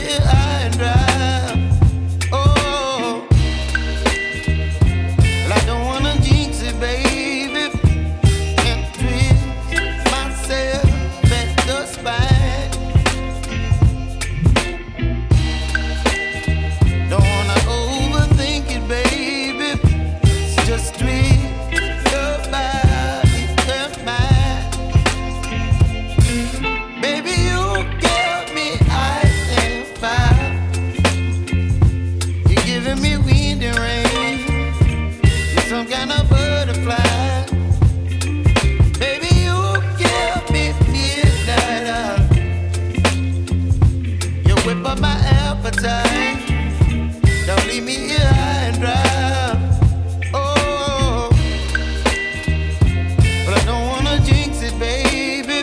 here high and dry. Oh, well, I don't wanna jinx it, baby, and twist myself at the spine. Don't wanna overthink it, baby. It's just twist your body and mine. Baby, you give me ice and fire. You're giving me wind and rain. You're some kind of butterfly. Baby, you give me midnight oil. You whip up my appetite. Don't leave me here high and dry. Oh, but I don't wanna jinx it, baby.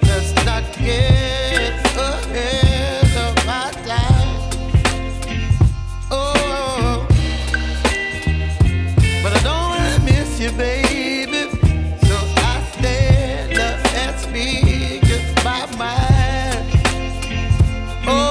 Let's not get ahead of my time. Oh, but I don't wanna miss you, baby. So I stand up and speak my mind. Oh.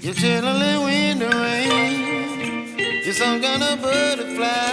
You're chilling in the rain. You're some kind of butterfly.